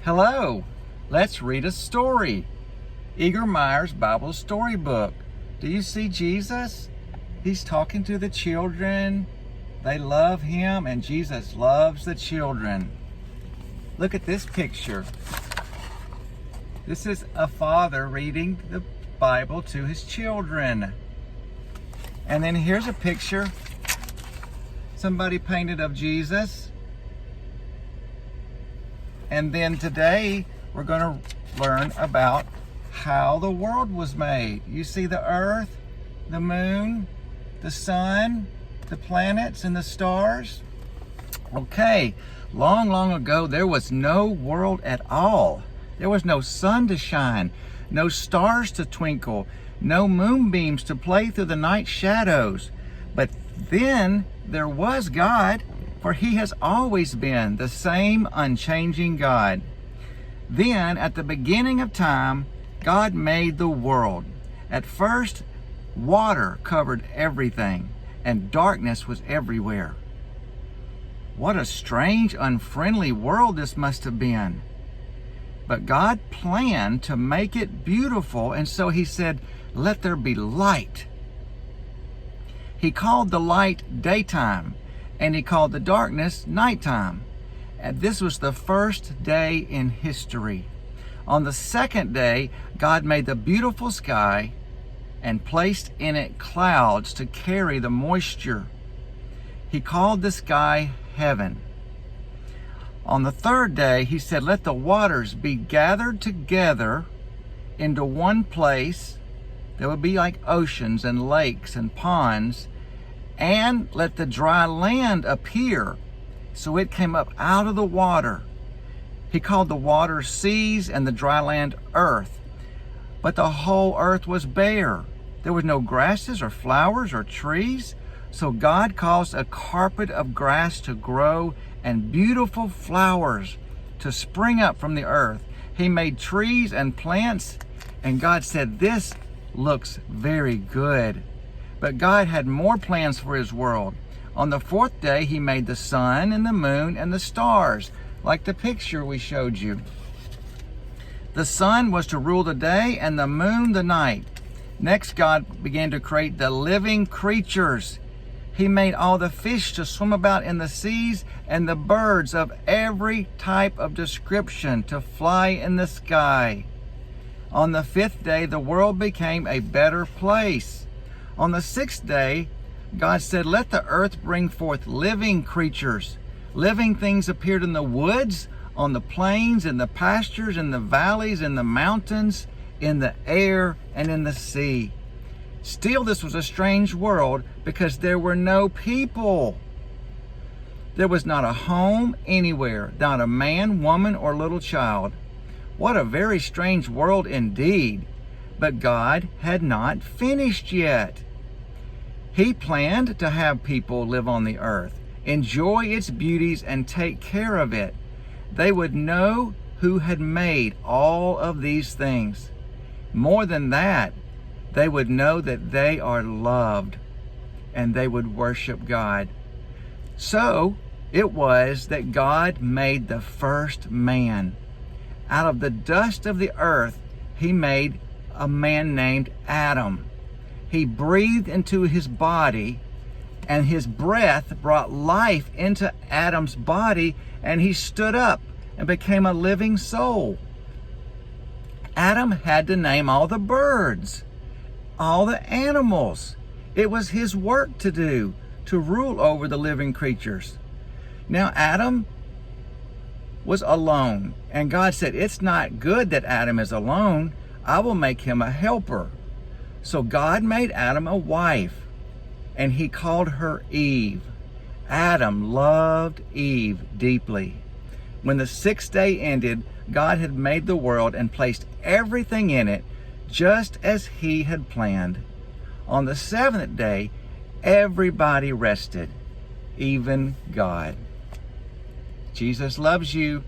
Hello, let's read a story. Egermeier's Bible storybook. Do you see Jesus? He's talking to the children. They love him, and Jesus loves the children. Look at this picture. This is a father reading the Bible to his children. And then here's a picture somebody painted of Jesus. And then today we're going to learn about how the world was made. You see the earth, the moon, the sun, the planets, and the stars? Okay, long ago there was no world at all. There was no sun to shine, no stars to twinkle, no moonbeams to play through the night shadows. But then there was God, for he has always been the same unchanging God. Then, at the beginning of time, God made the world. At first, water covered everything, and darkness was everywhere. What a strange, unfriendly world this must have been. But God planned to make it beautiful, and so he said, "Let there be light." He called the light daytime, and he called the darkness nighttime. And this was the first day in history. On the second day, God made the beautiful sky and placed in it clouds to carry the moisture. He called the sky heaven. On the third day, he said, "Let the waters be gathered together into one place." There would be like oceans and lakes and ponds. "And let the dry land appear." So it came up out of the water. He called the water seas and the dry land earth. But the whole earth was bare. There was no grasses or flowers or trees. So God caused a carpet of grass to grow and beautiful flowers to spring up from the earth. He made trees and plants, and God said, "This looks very good." But God had more plans for his world. On the fourth day, he made the sun and the moon and the stars, like the picture we showed you. The sun was to rule the day and the moon the night. Next, God began to create the living creatures. He made all the fish to swim about in the seas and the birds of every type of description to fly in the sky. On the fifth day, the world became a better place. On the sixth day, God said, "Let the earth bring forth living creatures." Living things appeared in the woods, on the plains, in the pastures, in the valleys, in the mountains, in the air, and in the sea. Still, this was a strange world because there were no people. There was not a home anywhere, not a man, woman, or little child. What a very strange world indeed. But God had not finished yet. He planned to have people live on the earth, enjoy its beauties, and take care of it. They would know who had made all of these things. More than that, they would know that they are loved, and they would worship God. So it was that God made the first man. Out of the dust of the earth, he made a man named Adam. He breathed into his body, and his breath brought life into Adam's body, and he stood up and became a living soul. Adam had to name all the birds, all the animals. It was his work to do, to rule over the living creatures. Now Adam was alone, and God said, "It's not good that Adam is alone. I will make him a helper." So God made Adam a wife, and he called her Eve. Adam loved Eve deeply. When the sixth day ended, God had made the world and placed everything in it just as he had planned. On the seventh day, everybody rested, even God. Jesus loves you.